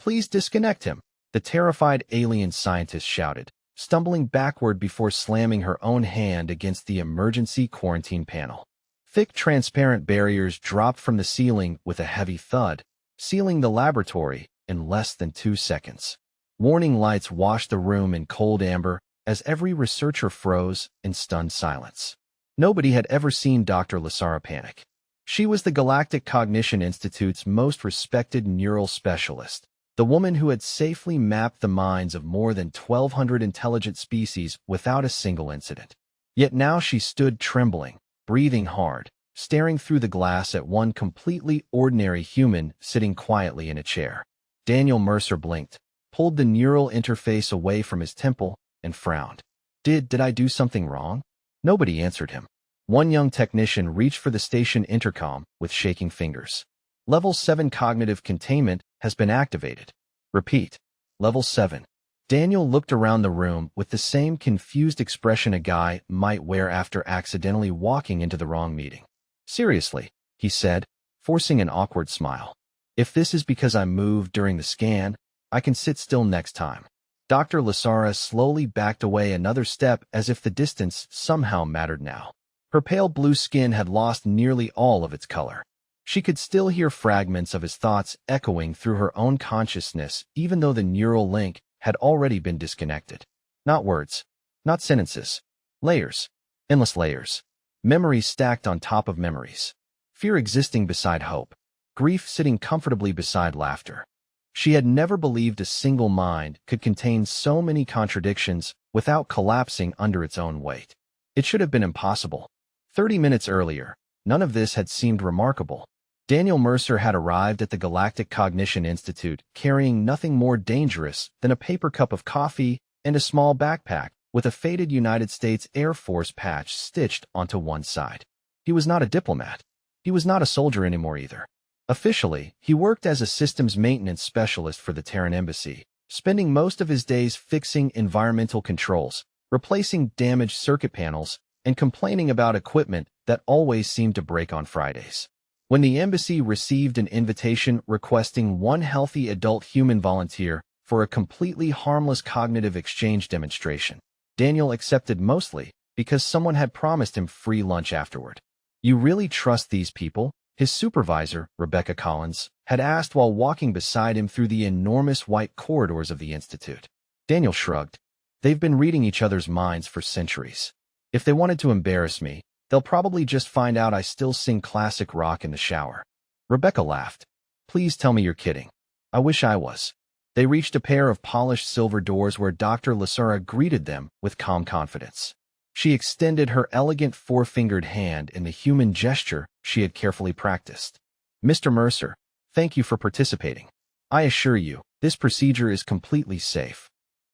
Please disconnect him, the terrified alien scientist shouted, stumbling backward before slamming her own hand against the emergency quarantine panel. Thick, transparent barriers dropped from the ceiling with a heavy thud, sealing the laboratory in less than 2 seconds. Warning lights washed the room in cold amber as every researcher froze in stunned silence. Nobody had ever seen Dr. Lasara panic. She was the Galactic Cognition Institute's most respected neural specialist, the woman who had safely mapped the minds of more than 1,200 intelligent species without a single incident. Yet now she stood trembling, breathing hard, staring through the glass at one completely ordinary human sitting quietly in a chair. Daniel Mercer blinked, pulled the neural interface away from his temple, and frowned. Did I do something wrong? Nobody answered him. One young technician reached for the station intercom with shaking fingers. Level 7 cognitive containment has been activated. Repeat. Level 7. Daniel looked around the room with the same confused expression a guy might wear after accidentally walking into the wrong meeting. Seriously, he said, forcing an awkward smile. If this is because I moved during the scan, I can sit still next time. Dr. Lasara slowly backed away another step as if the distance somehow mattered now. Her pale blue skin had lost nearly all of its color. She could still hear fragments of his thoughts echoing through her own consciousness even though the neural link had already been disconnected. Not words, not sentences. Layers. Endless layers. Memories stacked on top of memories. Fear existing beside hope. Grief sitting comfortably beside laughter. She had never believed a single mind could contain so many contradictions without collapsing under its own weight. It should have been impossible. 30 minutes earlier, none of this had seemed remarkable. Daniel Mercer had arrived at the Galactic Cognition Institute carrying nothing more dangerous than a paper cup of coffee and a small backpack with a faded United States Air Force patch stitched onto one side. He was not a diplomat. He was not a soldier anymore either. Officially, he worked as a systems maintenance specialist for the Terran Embassy, spending most of his days fixing environmental controls, replacing damaged circuit panels, and complaining about equipment that always seemed to break on Fridays. When the embassy received an invitation requesting one healthy adult human volunteer for a completely harmless cognitive exchange demonstration, Daniel accepted mostly because someone had promised him free lunch afterward. "You really trust these people?" his supervisor, Rebecca Collins, had asked while walking beside him through the enormous white corridors of the institute. Daniel shrugged. "They've been reading each other's minds for centuries. If they wanted to embarrass me, they'll probably just find out I still sing classic rock in the shower." Rebecca laughed. "Please tell me you're kidding. I wish I was." They reached a pair of polished silver doors where Dr. Lasara greeted them with calm confidence. She extended her elegant four-fingered hand in the human gesture she had carefully practiced. "Mr. Mercer, thank you for participating. I assure you, this procedure is completely safe."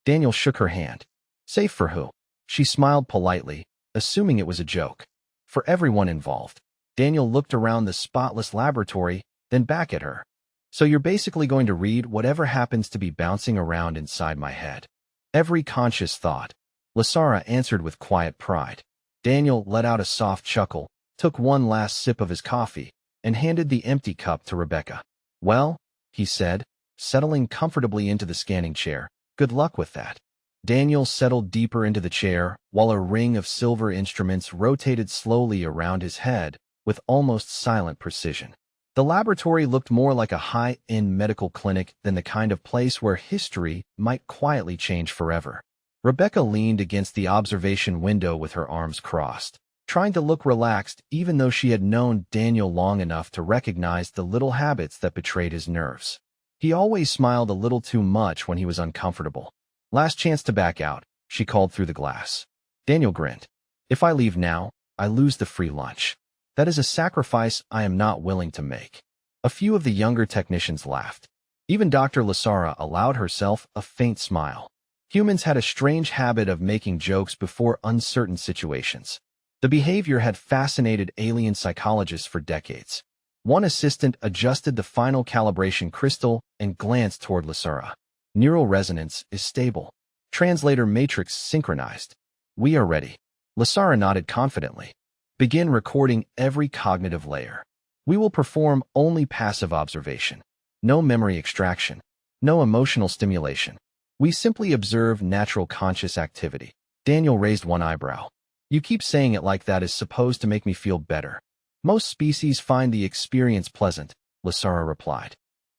Daniel shook her hand. "Safe for who?" She smiled politely, assuming it was a joke. "For everyone involved." Daniel looked around the spotless laboratory, then back at her. "So you're basically going to read whatever happens to be bouncing around inside my head." "Every conscious thought," Lasara answered with quiet pride. Daniel let out a soft chuckle, took one last sip of his coffee, and handed the empty cup to Rebecca. "Well," he said, settling comfortably into the scanning chair, "good luck with that." Daniel settled deeper into the chair while a ring of silver instruments rotated slowly around his head with almost silent precision. The laboratory looked more like a high-end medical clinic than the kind of place where history might quietly change forever. Rebecca leaned against the observation window with her arms crossed, trying to look relaxed even though she had known Daniel long enough to recognize the little habits that betrayed his nerves. He always smiled a little too much when he was uncomfortable. "Last chance to back out," she called through the glass. Daniel grinned. "If I leave now, I lose the free lunch. That is a sacrifice I am not willing to make." A few of the younger technicians laughed. Even Dr. Lasara allowed herself a faint smile. Humans had a strange habit of making jokes before uncertain situations. The behavior had fascinated alien psychologists for decades. One assistant adjusted the final calibration crystal and glanced toward Lasara. "Neural resonance is stable. Translator matrix synchronized. We are ready." Lasara nodded confidently. "Begin recording every cognitive layer. We will perform only passive observation. No memory extraction. No emotional stimulation. We simply observe natural conscious activity. Daniel raised one eyebrow. You keep saying it like that is supposed to make me feel better. Most species find the experience pleasant, Lasara replied.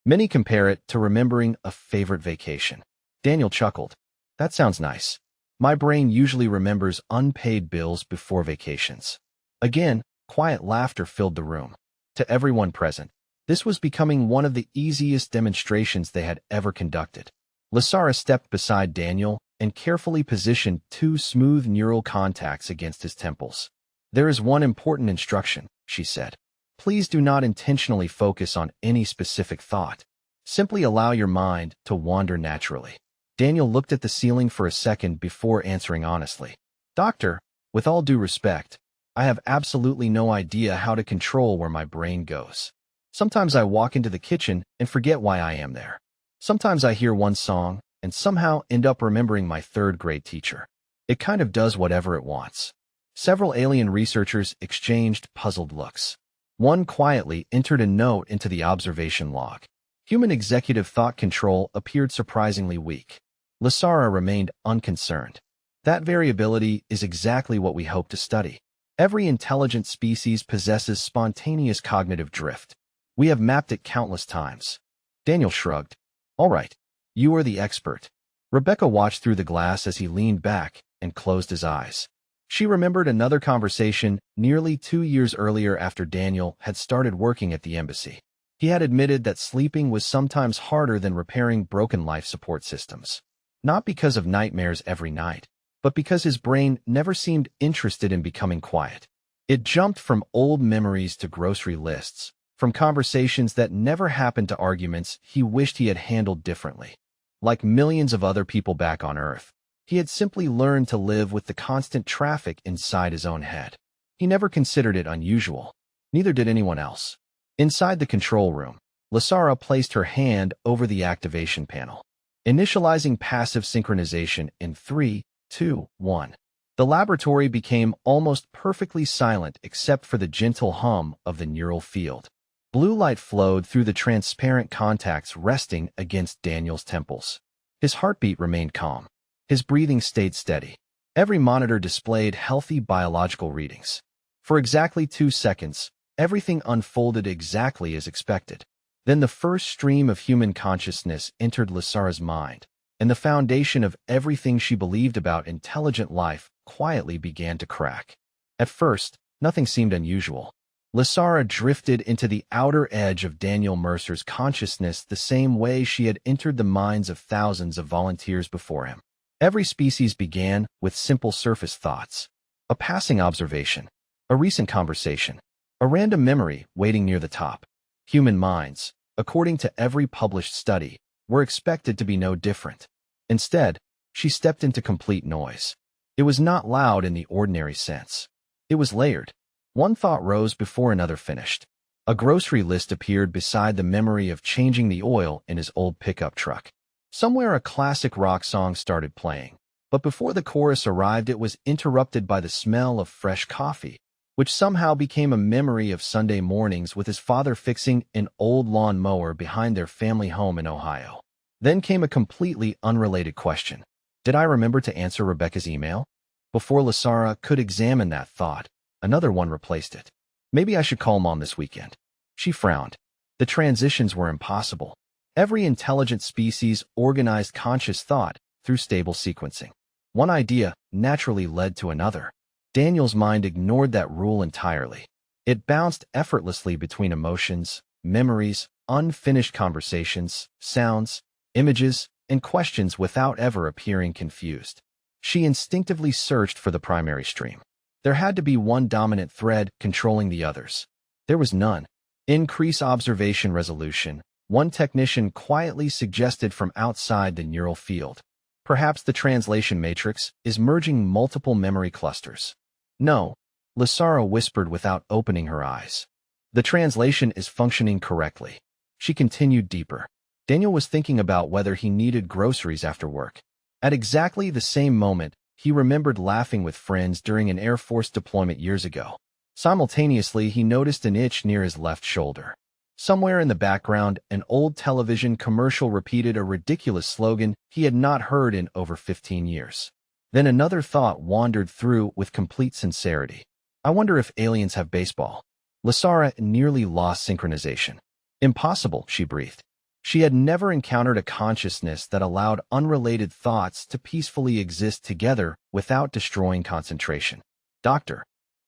Many compare it to remembering a favorite vacation. Daniel chuckled. That sounds nice. My brain usually remembers unpaid bills before vacations. Again, quiet laughter filled the room. To everyone present, this was becoming one of the easiest demonstrations they had ever conducted. Lasara stepped beside Daniel and carefully positioned two smooth neural contacts against his temples. There is one important instruction, she said. Please do not intentionally focus on any specific thought. Simply allow your mind to wander naturally. Daniel looked at the ceiling for a second before answering honestly. Doctor, with all due respect, I have absolutely no idea how to control where my brain goes. Sometimes I walk into the kitchen and forget why I am there. Sometimes I hear one song and somehow end up remembering my third-grade teacher. It kind of does whatever it wants. Several alien researchers exchanged puzzled looks. One quietly entered a note into the observation log. Human executive thought control appeared surprisingly weak. Lasara remained unconcerned. That variability is exactly what we hope to study. Every intelligent species possesses spontaneous cognitive drift. We have mapped it countless times. Daniel shrugged. All right, you are the expert. Rebecca watched through the glass as he leaned back and closed his eyes. She remembered another conversation nearly 2 years earlier after Daniel had started working at the embassy. He had admitted that sleeping was sometimes harder than repairing broken life support systems. Not because of nightmares every night, but because his brain never seemed interested in becoming quiet. It jumped from old memories to grocery lists, from conversations that never happened to arguments he wished he had handled differently. Like millions of other people back on Earth, he had simply learned to live with the constant traffic inside his own head. He never considered it unusual. Neither did anyone else. Inside the control room, Lasara placed her hand over the activation panel, initializing passive synchronization in 3, 2, 1. The laboratory became almost perfectly silent except for the gentle hum of the neural field. Blue light flowed through the transparent contacts resting against Daniel's temples. His heartbeat remained calm. His breathing stayed steady. Every monitor displayed healthy biological readings. For exactly 2 seconds, everything unfolded exactly as expected. Then the first stream of human consciousness entered Lasara's mind, and the foundation of everything she believed about intelligent life quietly began to crack. At first, nothing seemed unusual. Lasara drifted into the outer edge of Daniel Mercer's consciousness the same way she had entered the minds of thousands of volunteers before him. Every species began with simple surface thoughts. A passing observation, a recent conversation, a random memory waiting near the top. Human minds, according to every published study, were expected to be no different. Instead, she stepped into complete noise. It was not loud in the ordinary sense. It was layered. One thought rose before another finished. A grocery list appeared beside the memory of changing the oil in his old pickup truck. Somewhere a classic rock song started playing, but before the chorus arrived it was interrupted by the smell of fresh coffee, which somehow became a memory of Sunday mornings with his father fixing an old lawn mower behind their family home in Ohio. Then came a completely unrelated question. Did I remember to answer Rebecca's email? Before Lasara could examine that thought, another one replaced it. Maybe I should call Mom this weekend. She frowned. The transitions were impossible. Every intelligent species organized conscious thought through stable sequencing. One idea naturally led to another. Daniel's mind ignored that rule entirely. It bounced effortlessly between emotions, memories, unfinished conversations, sounds, images, and questions without ever appearing confused. She instinctively searched for the primary stream. There had to be one dominant thread controlling the others. There was none. Increase observation resolution, one technician quietly suggested from outside the neural field. Perhaps the translation matrix is merging multiple memory clusters. No, Lasara whispered without opening her eyes. The translation is functioning correctly. She continued deeper. Daniel was thinking about whether he needed groceries after work. At exactly the same moment, he remembered laughing with friends during an Air Force deployment years ago. Simultaneously, he noticed an itch near his left shoulder. Somewhere in the background, an old television commercial repeated a ridiculous slogan he had not heard in over 15 years. Then another thought wandered through with complete sincerity. I wonder if aliens have baseball. Lasara nearly lost synchronization. Impossible, she breathed. She had never encountered a consciousness that allowed unrelated thoughts to peacefully exist together without destroying concentration. Doctor,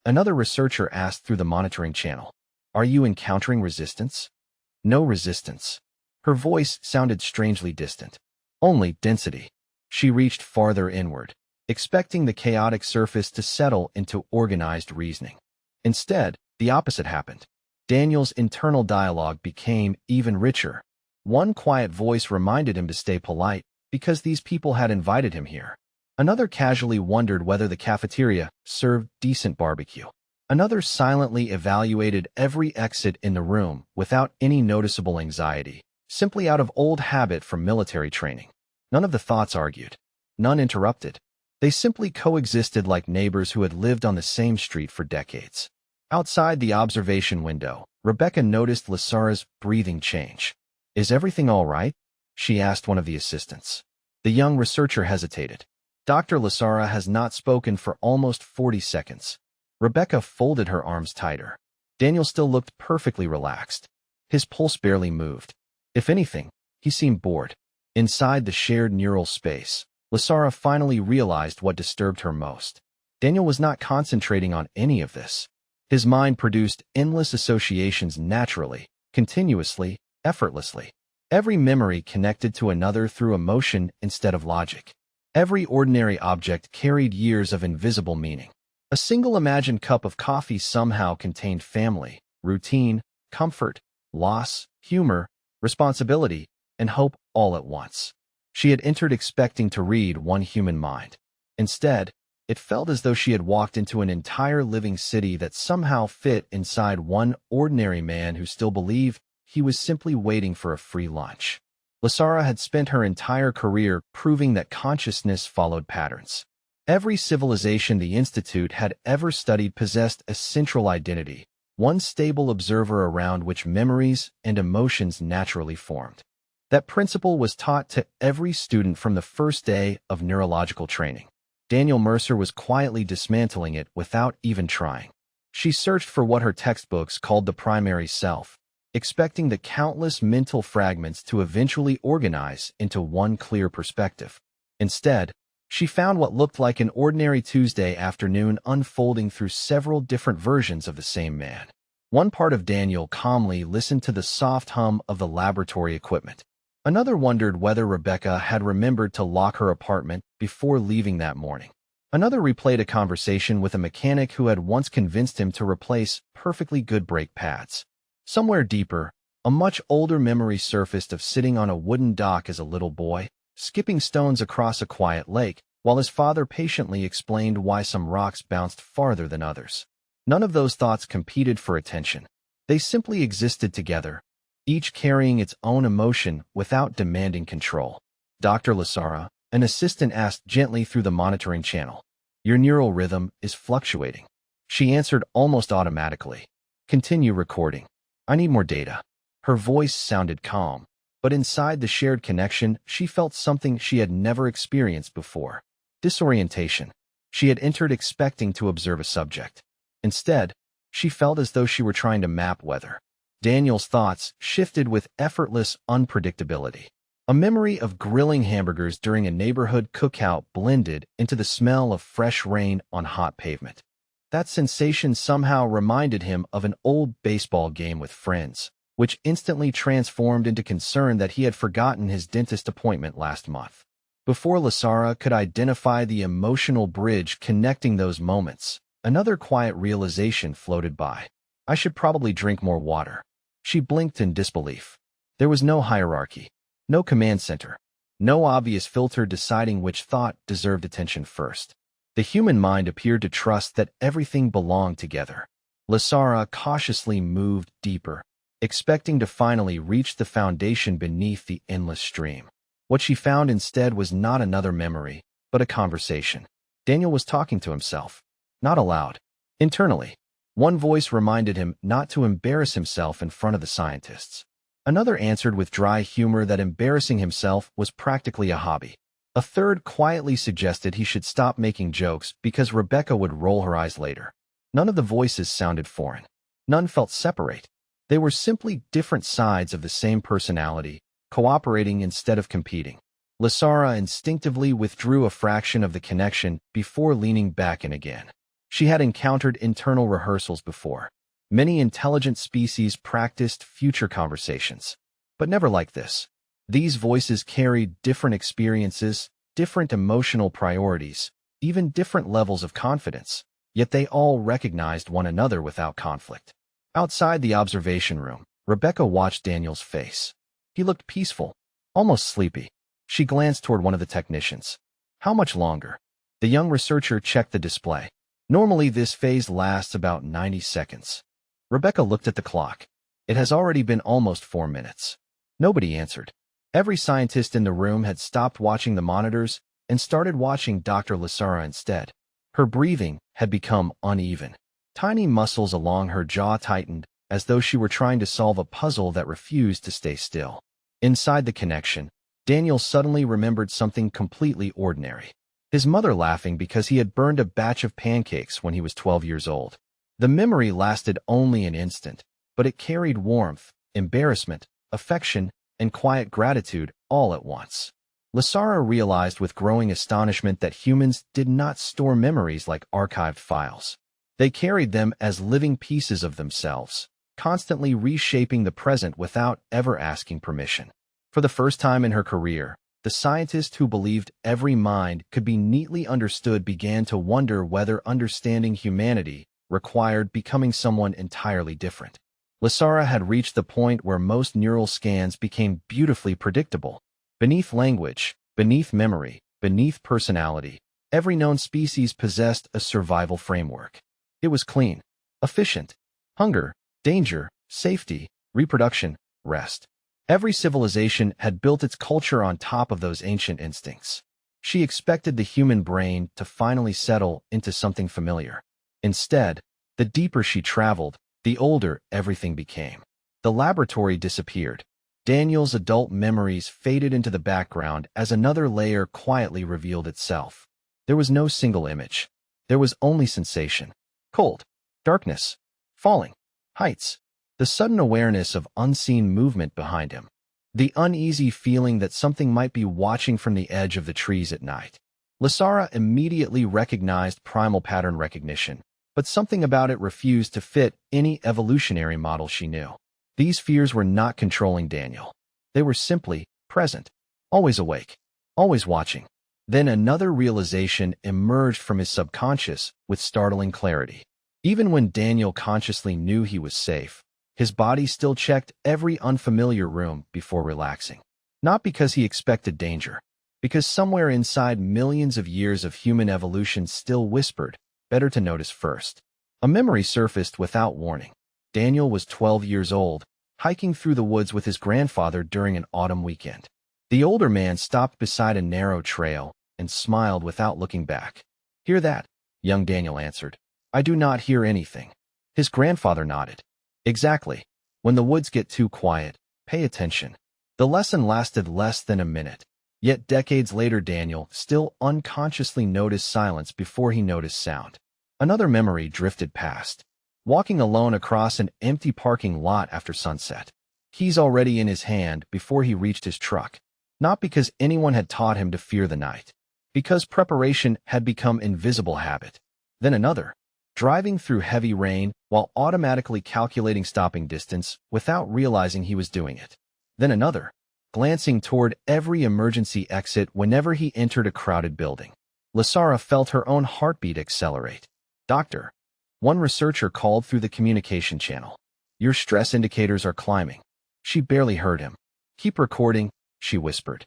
another researcher asked through the monitoring channel, are you encountering resistance? No resistance. Her voice sounded strangely distant. Only density. She reached farther inward, expecting the chaotic surface to settle into organized reasoning. Instead, the opposite happened. Daniel's internal dialogue became even richer. One quiet voice reminded him to stay polite because these people had invited him here. Another casually wondered whether the cafeteria served decent barbecue. Another silently evaluated every exit in the room without any noticeable anxiety, simply out of old habit from military training. None of the thoughts argued. None interrupted. They simply coexisted like neighbors who had lived on the same street for decades. Outside the observation window, Rebecca noticed Lasara's breathing change. Is everything all right? She asked one of the assistants. The young researcher hesitated. Dr. Lasara has not spoken for almost 40 seconds. Rebecca folded her arms tighter. Daniel still looked perfectly relaxed. His pulse barely moved. If anything, he seemed bored. Inside the shared neural space, Lasara finally realized what disturbed her most. Daniel was not concentrating on any of this. His mind produced endless associations naturally, continuously, effortlessly. Every memory connected to another through emotion instead of logic. Every ordinary object carried years of invisible meaning. A single imagined cup of coffee somehow contained family, routine, comfort, loss, humor, responsibility, and hope all at once. She had entered expecting to read one human mind. Instead, it felt as though she had walked into an entire living city that somehow fit inside one ordinary man who still believed he was simply waiting for a free lunch. Lasara had spent her entire career proving that consciousness followed patterns. Every civilization the Institute had ever studied possessed a central identity, one stable observer around which memories and emotions naturally formed. That principle was taught to every student from the first day of neurological training. Daniel Mercer was quietly dismantling it without even trying. She searched for what her textbooks called the primary self, expecting the countless mental fragments to eventually organize into one clear perspective. Instead, she found what looked like an ordinary Tuesday afternoon unfolding through several different versions of the same man. One part of Daniel calmly listened to the soft hum of the laboratory equipment. Another wondered whether Rebecca had remembered to lock her apartment before leaving that morning. Another replayed a conversation with a mechanic who had once convinced him to replace perfectly good brake pads. Somewhere deeper, a much older memory surfaced of sitting on a wooden dock as a little boy, skipping stones across a quiet lake, while his father patiently explained why some rocks bounced farther than others. None of those thoughts competed for attention. They simply existed together, each carrying its own emotion without demanding control. Dr. Lasara, an assistant, asked gently through the monitoring channel, "Your neural rhythm is fluctuating." She answered almost automatically, "Continue recording. I need more data." Her voice sounded calm, but inside the shared connection, she felt something she had never experienced before. Disorientation. She had entered expecting to observe a subject. Instead, she felt as though she were trying to map weather. Daniel's thoughts shifted with effortless unpredictability. A memory of grilling hamburgers during a neighborhood cookout blended into the smell of fresh rain on hot pavement. That sensation somehow reminded him of an old baseball game with friends, which instantly transformed into concern that he had forgotten his dentist appointment last month. Before Lasara could identify the emotional bridge connecting those moments, another quiet realization floated by. I should probably drink more water. She blinked in disbelief. There was no hierarchy, no command center, no obvious filter deciding which thought deserved attention first. The human mind appeared to trust that everything belonged together. Lasara cautiously moved deeper, expecting to finally reach the foundation beneath the endless stream. What she found instead was not another memory, but a conversation. Daniel was talking to himself, not aloud, internally. One voice reminded him not to embarrass himself in front of the scientists. Another answered with dry humor that embarrassing himself was practically a hobby. A third quietly suggested he should stop making jokes because Rebecca would roll her eyes later. None of the voices sounded foreign. None felt separate. They were simply different sides of the same personality, cooperating instead of competing. Lasara instinctively withdrew a fraction of the connection before leaning back in again. She had encountered internal rehearsals before. Many intelligent species practiced future conversations, but never like this. These voices carried different experiences, different emotional priorities, even different levels of confidence, yet they all recognized one another without conflict. Outside the observation room, Rebecca watched Daniel's face. He looked peaceful, almost sleepy. She glanced toward one of the technicians. How much longer? The young researcher checked the display. Normally, this phase lasts about 90 seconds. Rebecca looked at the clock. It has already been almost 4 minutes. Nobody answered. Every scientist in the room had stopped watching the monitors and started watching Dr. Lasara instead. Her breathing had become uneven. Tiny muscles along her jaw tightened, as though she were trying to solve a puzzle that refused to stay still. Inside the connection, Daniel suddenly remembered something completely ordinary. His mother laughing because he had burned a batch of pancakes when he was 12 years old. The memory lasted only an instant, but it carried warmth, embarrassment, affection, and quiet gratitude all at once. Lasara realized with growing astonishment that humans did not store memories like archived files. They carried them as living pieces of themselves, constantly reshaping the present without ever asking permission. For the first time in her career, the scientist who believed every mind could be neatly understood began to wonder whether understanding humanity required becoming someone entirely different. Lasara had reached the point where most neural scans became beautifully predictable. Beneath language, beneath memory, beneath personality, every known species possessed a survival framework. It was clean, efficient. Hunger, danger, safety, reproduction, rest. Every civilization had built its culture on top of those ancient instincts. She expected the human brain to finally settle into something familiar. Instead, the deeper she traveled, the older everything became. The laboratory disappeared. Daniel's adult memories faded into the background as another layer quietly revealed itself. There was no single image. There was only sensation. Cold, darkness, falling, heights, the sudden awareness of unseen movement behind him, the uneasy feeling that something might be watching from the edge of the trees at night. Lasara immediately recognized primal pattern recognition, but something about it refused to fit any evolutionary model she knew. These fears were not controlling Daniel. They were simply present, always awake, always watching. Then another realization emerged from his subconscious with startling clarity. Even when Daniel consciously knew he was safe, his body still checked every unfamiliar room before relaxing. Not because he expected danger, because somewhere inside millions of years of human evolution still whispered, better to notice first. A memory surfaced without warning. Daniel was 12 years old, hiking through the woods with his grandfather during an autumn weekend. The older man stopped beside a narrow trail and smiled without looking back. "Hear that?" young Daniel answered. "I do not hear anything." His grandfather nodded. "Exactly. When the woods get too quiet, pay attention." The lesson lasted less than a minute. Yet decades later, Daniel still unconsciously noticed silence before he noticed sound. Another memory drifted past. Walking alone across an empty parking lot after sunset. Keys already in his hand before he reached his truck. Not because anyone had taught him to fear the night. Because preparation had become invisible habit. Then another. Driving through heavy rain while automatically calculating stopping distance without realizing he was doing it. Then another. Glancing toward every emergency exit whenever he entered a crowded building. Lasara felt her own heartbeat accelerate. "Doctor," one researcher called through the communication channel. "Your stress indicators are climbing." She barely heard him. "Keep recording," she whispered.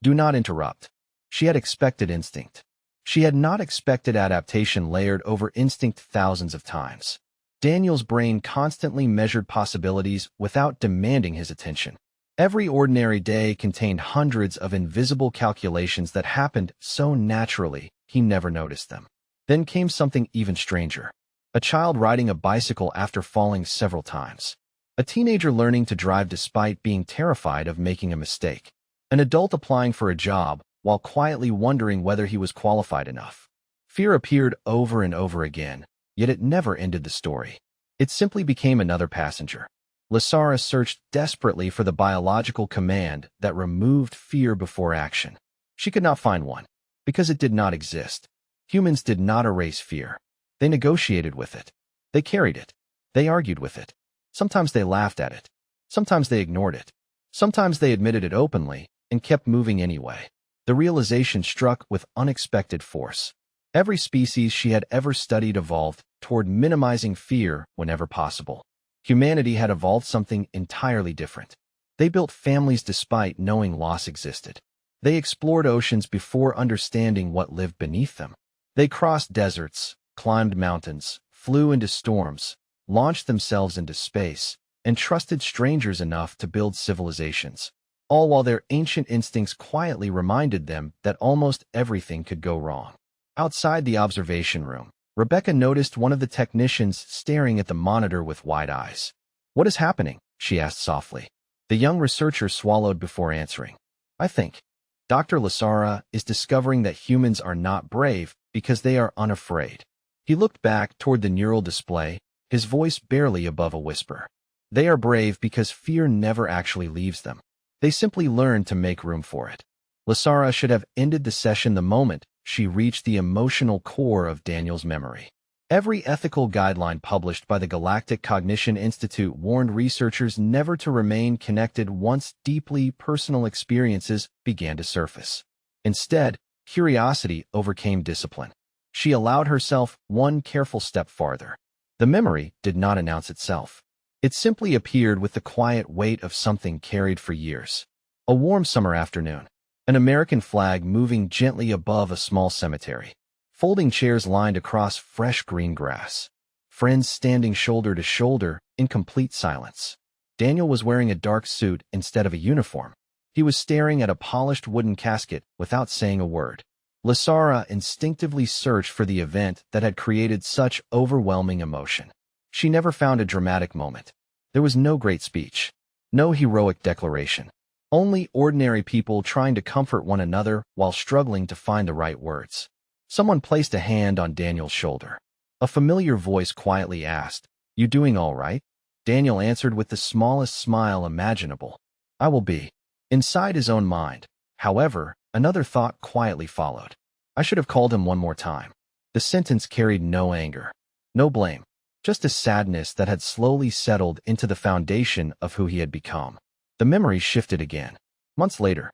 "Do not interrupt." She had expected instinct. She had not expected adaptation layered over instinct thousands of times. Daniel's brain constantly measured possibilities without demanding his attention. Every ordinary day contained hundreds of invisible calculations that happened so naturally he never noticed them. Then came something even stranger. A child riding a bicycle after falling several times. A teenager learning to drive despite being terrified of making a mistake. An adult applying for a job while quietly wondering whether he was qualified enough. Fear appeared over and over again, yet it never ended the story. It simply became another passenger. Lasara searched desperately for the biological command that removed fear before action. She could not find one, because it did not exist. Humans did not erase fear. They negotiated with it. They carried it. They argued with it. Sometimes they laughed at it. Sometimes they ignored it. Sometimes they admitted it openly and kept moving anyway. The realization struck with unexpected force. Every species she had ever studied evolved toward minimizing fear whenever possible. Humanity had evolved something entirely different. They built families despite knowing loss existed. They explored oceans before understanding what lived beneath them. They crossed deserts, climbed mountains, flew into storms, launched themselves into space, and trusted strangers enough to build civilizations, all while their ancient instincts quietly reminded them that almost everything could go wrong. Outside the observation room, Rebecca noticed one of the technicians staring at the monitor with wide eyes. "What is happening?" she asked softly. The young researcher swallowed before answering. "I think Dr. Lasara is discovering that humans are not brave because they are unafraid." He looked back toward the neural display, his voice barely above a whisper. "They are brave because fear never actually leaves them. They simply learn to make room for it." Lasara should have ended the session the moment she reached the emotional core of Daniel's memory. Every ethical guideline published by the Galactic Cognition Institute warned researchers never to remain connected once deeply personal experiences began to surface. Instead, curiosity overcame discipline. She allowed herself one careful step farther. The memory did not announce itself. It simply appeared with the quiet weight of something carried for years. A warm summer afternoon. An American flag moving gently above a small cemetery. Folding chairs lined across fresh green grass. Friends standing shoulder to shoulder in complete silence. Daniel was wearing a dark suit instead of a uniform. He was staring at a polished wooden casket without saying a word. Lasara instinctively searched for the event that had created such overwhelming emotion. She never found a dramatic moment. There was no great speech. No heroic declaration. Only ordinary people trying to comfort one another while struggling to find the right words. Someone placed a hand on Daniel's shoulder. A familiar voice quietly asked, "You doing all right?" Daniel answered with the smallest smile imaginable. "I will be." Inside his own mind, however, another thought quietly followed. I should have called him one more time. The sentence carried no anger, no blame, just a sadness that had slowly settled into the foundation of who he had become. The memory shifted again. Months later,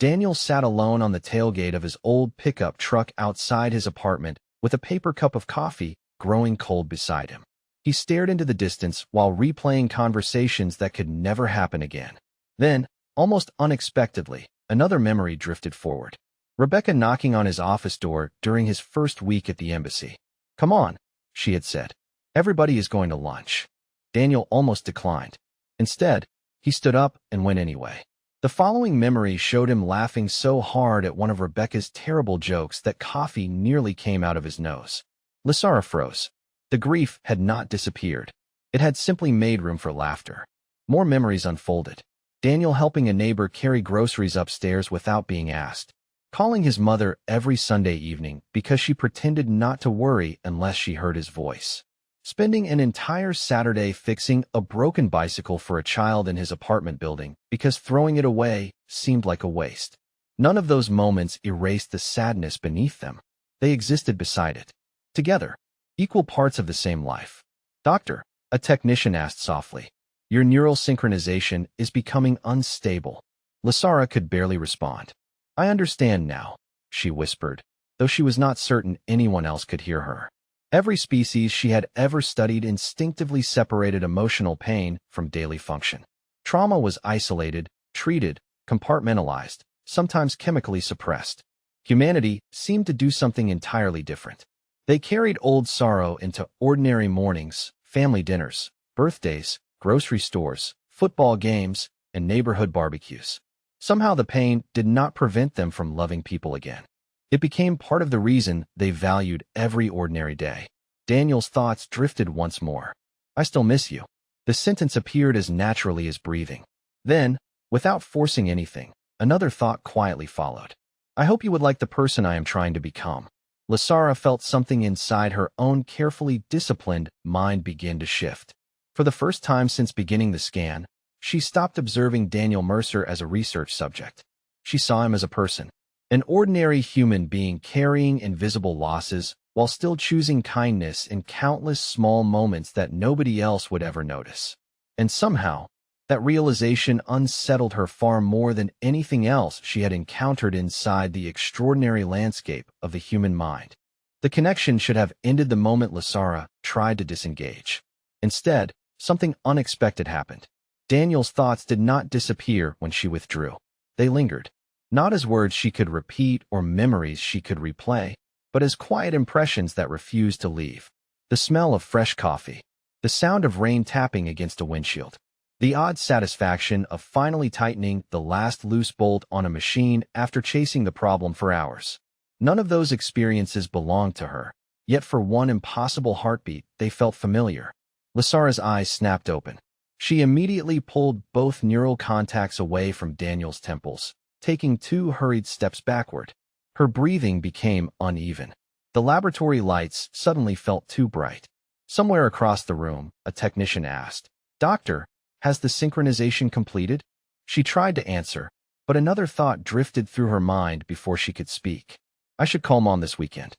Daniel sat alone on the tailgate of his old pickup truck outside his apartment with a paper cup of coffee growing cold beside him. He stared into the distance while replaying conversations that could never happen again. Then, almost unexpectedly, another memory drifted forward. Rebecca knocking on his office door during his first week at the embassy. "Come on," she had said. "Everybody is going to lunch." Daniel almost declined. Instead, he stood up and went anyway. The following memory showed him laughing so hard at one of Rebecca's terrible jokes that coffee nearly came out of his nose. Lasara froze. The grief had not disappeared. It had simply made room for laughter. More memories unfolded. Daniel helping a neighbor carry groceries upstairs without being asked. Calling his mother every Sunday evening because she pretended not to worry unless she heard his voice. Spending an entire Saturday fixing a broken bicycle for a child in his apartment building because throwing it away seemed like a waste. None of those moments erased the sadness beneath them. They existed beside it. Together, equal parts of the same life. "Doctor," a technician asked softly, "your neural synchronization is becoming unstable." Lasara could barely respond. "I understand now," she whispered, though she was not certain anyone else could hear her. Every species she had ever studied instinctively separated emotional pain from daily function. Trauma was isolated, treated, compartmentalized, sometimes chemically suppressed. Humanity seemed to do something entirely different. They carried old sorrow into ordinary mornings, family dinners, birthdays, grocery stores, football games, and neighborhood barbecues. Somehow the pain did not prevent them from loving people again. It became part of the reason they valued every ordinary day. Daniel's thoughts drifted once more. I still miss you. The sentence appeared as naturally as breathing. Then, without forcing anything, another thought quietly followed. I hope you would like the person I am trying to become. Lasara felt something inside her own carefully disciplined mind begin to shift. For the first time since beginning the scan, she stopped observing Daniel Mercer as a research subject. She saw him as a person, an ordinary human being carrying invisible losses while still choosing kindness in countless small moments that nobody else would ever notice. And somehow, that realization unsettled her far more than anything else she had encountered inside the extraordinary landscape of the human mind. The connection should have ended the moment Lasara tried to disengage. Instead, something unexpected happened. Daniel's thoughts did not disappear when she withdrew. They lingered, not as words she could repeat or memories she could replay, but as quiet impressions that refused to leave. The smell of fresh coffee, the sound of rain tapping against a windshield, the odd satisfaction of finally tightening the last loose bolt on a machine after chasing the problem for hours. None of those experiences belonged to her, yet for one impossible heartbeat, they felt familiar. Lasara's eyes snapped open. She immediately pulled both neural contacts away from Daniel's temples, taking 2 hurried steps backward. Her breathing became uneven. The laboratory lights suddenly felt too bright. Somewhere across the room, a technician asked, "Doctor, has the synchronization completed?" She tried to answer, but another thought drifted through her mind before she could speak. I should call Mom this weekend.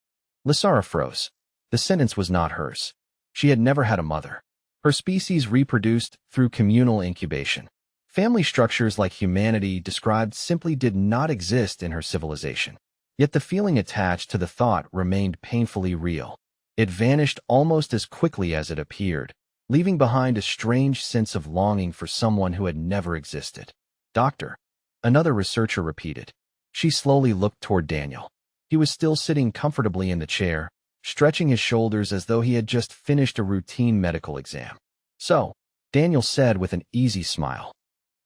Lasara froze. The sentence was not hers. She had never had a mother. Her species reproduced through communal incubation. Family structures like humanity described simply did not exist in her civilization. Yet the feeling attached to the thought remained painfully real. It vanished almost as quickly as it appeared, leaving behind a strange sense of longing for someone who had never existed. "Doctor," another researcher repeated. She slowly looked toward Daniel. He was still sitting comfortably in the chair, stretching his shoulders as though he had just finished a routine medical exam. "So," Daniel said with an easy smile.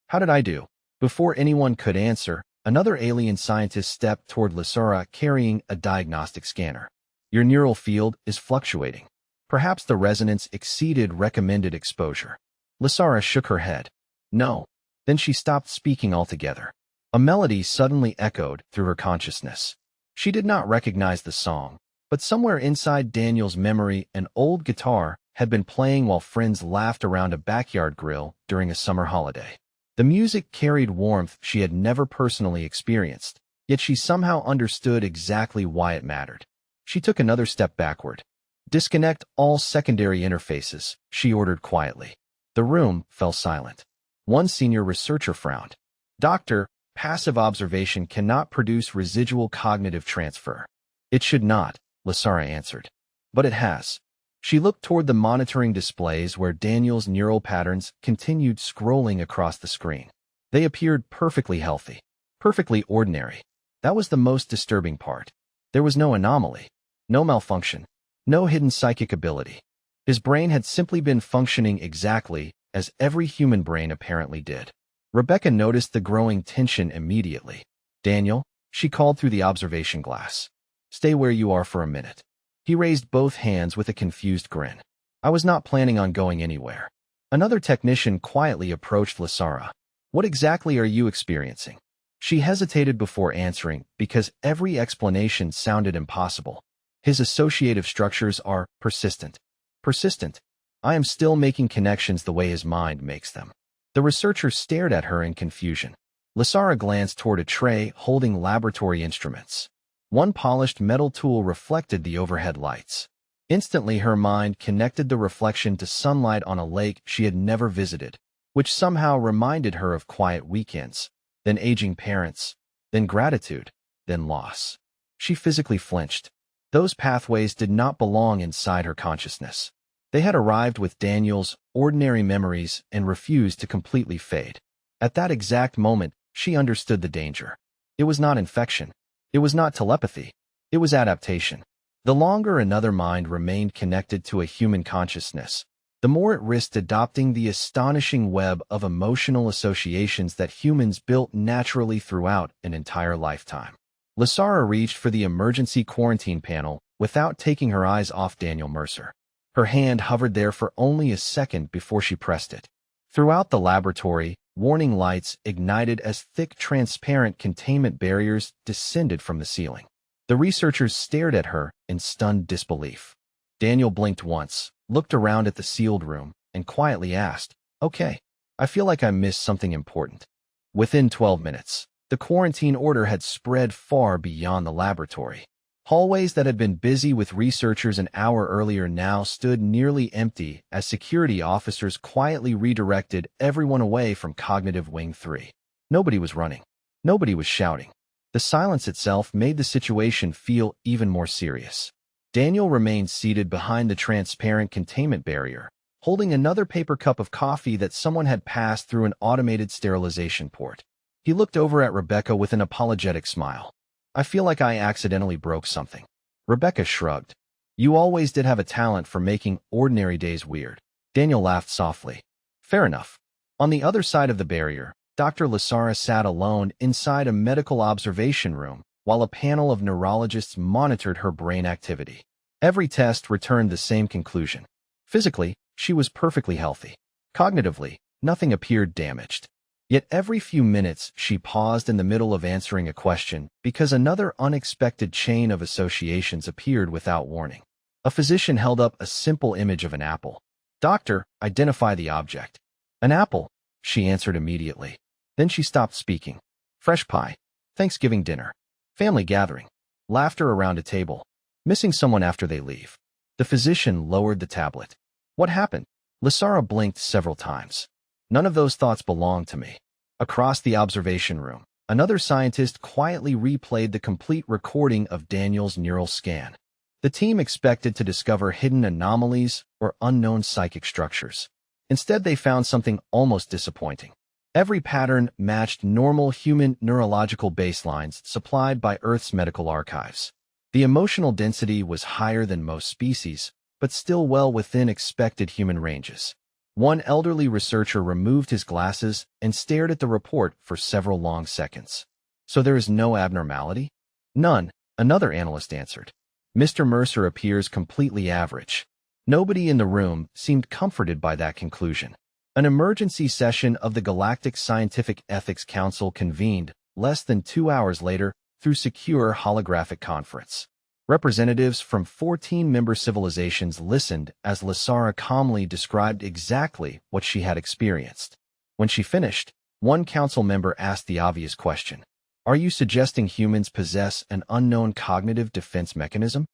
"How did I do?" Before anyone could answer, another alien scientist stepped toward Lasara carrying a diagnostic scanner. "Your neural field is fluctuating. Perhaps the resonance exceeded recommended exposure." Lasara shook her head. "No." Then she stopped speaking altogether. A melody suddenly echoed through her consciousness. She did not recognize the song, but somewhere inside Daniel's memory an old guitar had been playing while friends laughed around a backyard grill during a summer holiday. The music carried warmth she had never personally experienced, yet she somehow understood exactly why it mattered. She took another step backward. "Disconnect all secondary interfaces," she ordered quietly. The room fell silent. One senior researcher frowned. "Doctor, passive observation cannot produce residual cognitive transfer." "It should not," Lasara answered. "But it has." She looked toward the monitoring displays where Daniel's neural patterns continued scrolling across the screen. They appeared perfectly healthy, perfectly ordinary. That was the most disturbing part. There was no anomaly, no malfunction, no hidden psychic ability. His brain had simply been functioning exactly as every human brain apparently did. Rebecca noticed the growing tension immediately. "Daniel," she called through the observation glass. "Stay where you are for a minute." He raised both hands with a confused grin. "I was not planning on going anywhere." Another technician quietly approached Lasara. "What exactly are you experiencing?" She hesitated before answering because every explanation sounded impossible. "His associative structures are persistent." "Persistent?" "I am still making connections the way his mind makes them." The researcher stared at her in confusion. Lasara glanced toward a tray holding laboratory instruments. One polished metal tool reflected the overhead lights. Instantly her mind connected the reflection to sunlight on a lake she had never visited, which somehow reminded her of quiet weekends, then aging parents, then gratitude, then loss. She physically flinched. Those pathways did not belong inside her consciousness. They had arrived with Daniel's ordinary memories and refused to completely fade. At that exact moment, she understood the danger. It was not infection. It was not telepathy. It was adaptation. The longer another mind remained connected to a human consciousness, the more it risked adopting the astonishing web of emotional associations that humans built naturally throughout an entire lifetime. Lasara reached for the emergency quarantine panel without taking her eyes off Daniel Mercer. Her hand hovered there for only a second before she pressed it. Throughout the laboratory, warning lights ignited as thick, transparent containment barriers descended from the ceiling. The researchers stared at her in stunned disbelief. Daniel blinked once, looked around at the sealed room, and quietly asked, "Okay, I feel like I missed something important." Within 12 minutes, the quarantine order had spread far beyond the laboratory. Hallways that had been busy with researchers an hour earlier now stood nearly empty as security officers quietly redirected everyone away from Cognitive Wing 3. Nobody was running. Nobody was shouting. The silence itself made the situation feel even more serious. Daniel remained seated behind the transparent containment barrier, holding another paper cup of coffee that someone had passed through an automated sterilization port. He looked over at Rebecca with an apologetic smile. "I feel like I accidentally broke something." Rebecca shrugged. "You always did have a talent for making ordinary days weird." Daniel laughed softly. "Fair enough." On the other side of the barrier, Dr. Lasara sat alone inside a medical observation room while a panel of neurologists monitored her brain activity. Every test returned the same conclusion. Physically, she was perfectly healthy. Cognitively, nothing appeared damaged. Yet every few minutes she paused in the middle of answering a question because another unexpected chain of associations appeared without warning. A physician held up a simple image of an apple. "Doctor, identify the object." "An apple," she answered immediately. Then she stopped speaking. "Fresh pie. Thanksgiving dinner. Family gathering. Laughter around a table. Missing someone after they leave." The physician lowered the tablet. "What happened?" Lasara blinked several times. "None of those thoughts belong to me." Across the observation room, another scientist quietly replayed the complete recording of Daniel's neural scan. The team expected to discover hidden anomalies or unknown psychic structures. Instead, they found something almost disappointing. Every pattern matched normal human neurological baselines supplied by Earth's medical archives. The emotional density was higher than most species, but still well within expected human ranges. One elderly researcher removed his glasses and stared at the report for several long seconds. "So there is no abnormality?" "None," another analyst answered. "Mr. Mercer appears completely average." Nobody in the room seemed comforted by that conclusion. An emergency session of the Galactic Scientific Ethics Council convened less than 2 hours later through secure holographic conference. Representatives from 14 member civilizations listened as Lasara calmly described exactly what she had experienced. When she finished, one council member asked the obvious question. "Are you suggesting humans possess an unknown cognitive defense mechanism?"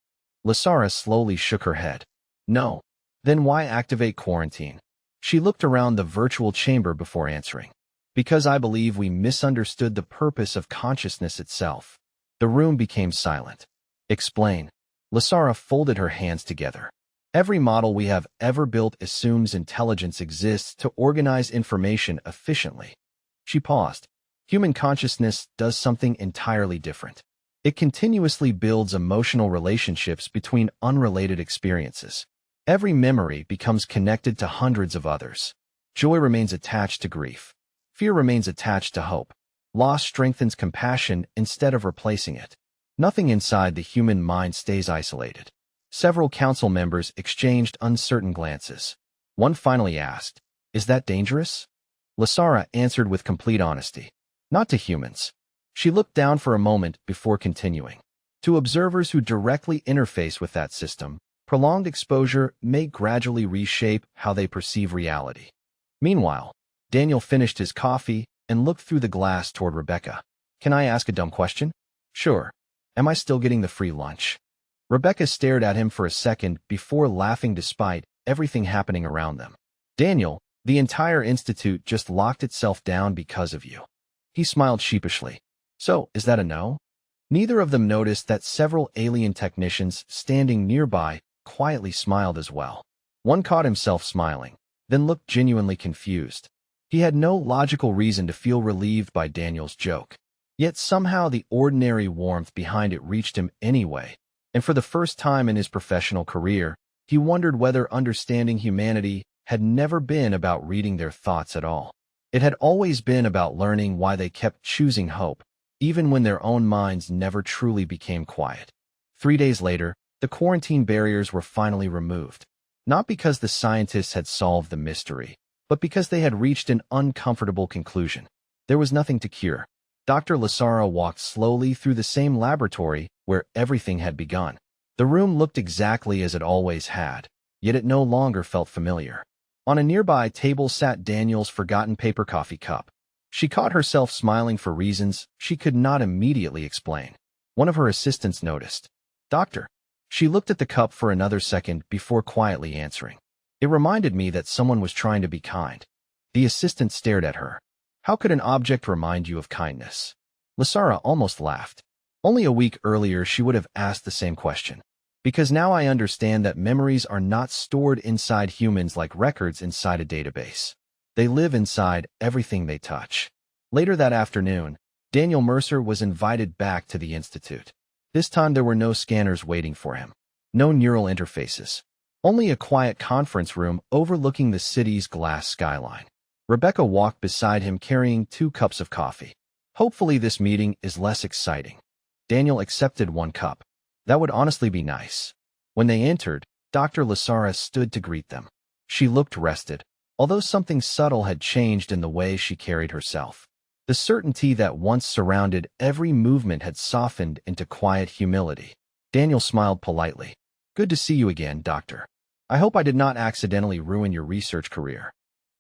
Lasara slowly shook her head. "No." "Then why activate quarantine?" She looked around the virtual chamber before answering. "Because I believe we misunderstood the purpose of consciousness itself." The room became silent. "Explain." Lasara folded her hands together. "Every model we have ever built assumes intelligence exists to organize information efficiently." She paused. "Human consciousness does something entirely different. It continuously builds emotional relationships between unrelated experiences. Every memory becomes connected to hundreds of others. Joy remains attached to grief. Fear remains attached to hope. Loss strengthens compassion instead of replacing it. Nothing inside the human mind stays isolated." Several council members exchanged uncertain glances. One finally asked, "Is that dangerous?" Lasara answered with complete honesty. "Not to humans." She looked down for a moment before continuing. "To observers who directly interface with that system, prolonged exposure may gradually reshape how they perceive reality." Meanwhile, Daniel finished his coffee and looked through the glass toward Rebecca. "Can I ask a dumb question?" "Sure." "Am I still getting the free lunch?" Rebecca stared at him for a second before laughing despite everything happening around them. "Daniel, the entire institute just locked itself down because of you." He smiled sheepishly. "So, is that a no?" Neither of them noticed that several alien technicians standing nearby quietly smiled as well. One caught himself smiling, then looked genuinely confused. He had no logical reason to feel relieved by Daniel's joke. Yet somehow the ordinary warmth behind it reached him anyway, and for the first time in his professional career, he wondered whether understanding humanity had never been about reading their thoughts at all. It had always been about learning why they kept choosing hope, even when their own minds never truly became quiet. 3 days later, The quarantine barriers were finally removed, not because the scientists had solved the mystery, but because they had reached an uncomfortable conclusion. There was nothing to cure. Dr. Lasara walked slowly through the same laboratory where everything had begun. The room looked exactly as it always had, yet it no longer felt familiar. On a nearby table sat Daniel's forgotten paper coffee cup. She caught herself smiling for reasons she could not immediately explain. One of her assistants noticed. "Doctor." She looked at the cup for another second before quietly answering. "It reminded me that someone was trying to be kind." The assistant stared at her. "How could an object remind you of kindness?" Lasara almost laughed. Only a week earlier she would have asked the same question. "Because now I understand that memories are not stored inside humans like records inside a database. They live inside everything they touch." Later that afternoon, Daniel Mercer was invited back to the institute. This time there were no scanners waiting for him, no neural interfaces, only a quiet conference room overlooking the city's glass skyline. Rebecca walked beside him carrying 2 cups of coffee. "Hopefully this meeting is less exciting." Daniel accepted 1 cup. "That would honestly be nice." When they entered, Dr. Lasara stood to greet them. She looked rested, although something subtle had changed in the way she carried herself. The certainty that once surrounded every movement had softened into quiet humility. Daniel smiled politely. "Good to see you again, Doctor. I hope I did not accidentally ruin your research career."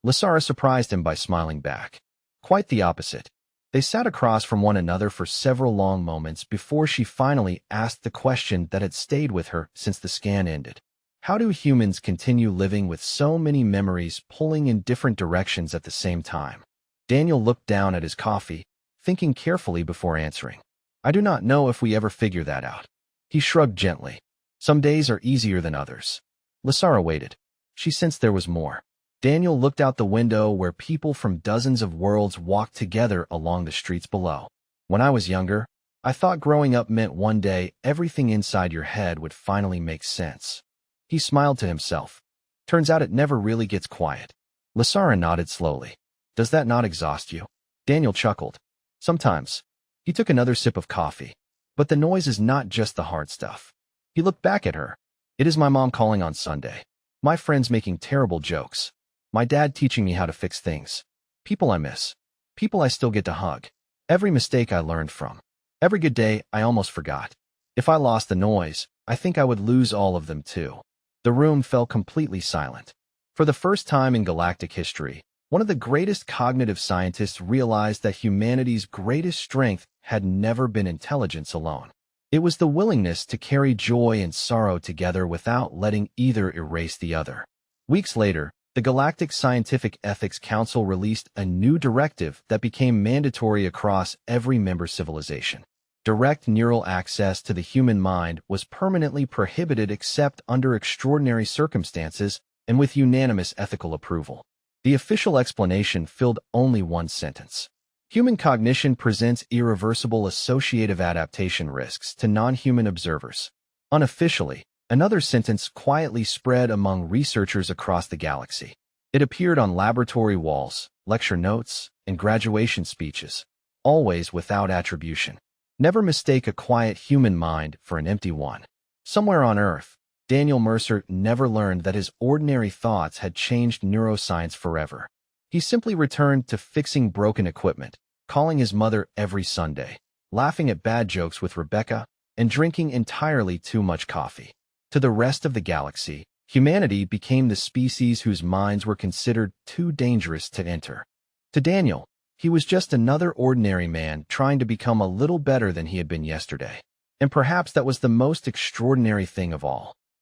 Lasara surprised him by smiling back. Quite the opposite. They sat across from one another for several long moments before she finally asked the question that had stayed with her since the scan ended. How do humans continue living with so many memories pulling in different directions at the same time? Daniel looked down at his coffee, thinking carefully before answering. "I do not know if we ever figure that out." He shrugged gently. "Some days are easier than others." Lasara waited. She sensed there was more. Daniel looked out the window where people from dozens of worlds walked together along the streets below. "When I was younger, I thought growing up meant one day everything inside your head would finally make sense." He smiled to himself. "Turns out it never really gets quiet." Lasara nodded slowly. "Does that not exhaust you?" Daniel chuckled. "Sometimes." He took another sip of coffee. "But the noise is not just the hard stuff." He looked back at her. "It is my mom calling on Sunday. My friends making terrible jokes. My dad teaching me how to fix things. People I miss. People I still get to hug. Every mistake I learned from. Every good day I almost forgot. If I lost the noise, I think I would lose all of them too." The room fell completely silent. For the first time in galactic history, one of the greatest cognitive scientists realized that humanity's greatest strength had never been intelligence alone. It was the willingness to carry joy and sorrow together without letting either erase the other. Weeks later, the Galactic Scientific Ethics Council released a new directive that became mandatory across every member civilization. Direct neural access to the human mind was permanently prohibited except under extraordinary circumstances and with unanimous ethical approval. The official explanation filled only 1 sentence. Human cognition presents irreversible associative adaptation risks to non-human observers. Unofficially, another sentence quietly spread among researchers across the galaxy. It appeared on laboratory walls, lecture notes, and graduation speeches, always without attribution. Never mistake a quiet human mind for an empty one. Somewhere on Earth, Daniel Mercer never learned that his ordinary thoughts had changed neuroscience forever. He simply returned to fixing broken equipment, calling his mother every Sunday, laughing at bad jokes with Rebecca, and drinking entirely too much coffee. To the rest of the galaxy, humanity became the species whose minds were considered too dangerous to enter. To Daniel, he was just another ordinary man trying to become a little better than he had been yesterday. And perhaps that was the most extraordinary thing of all.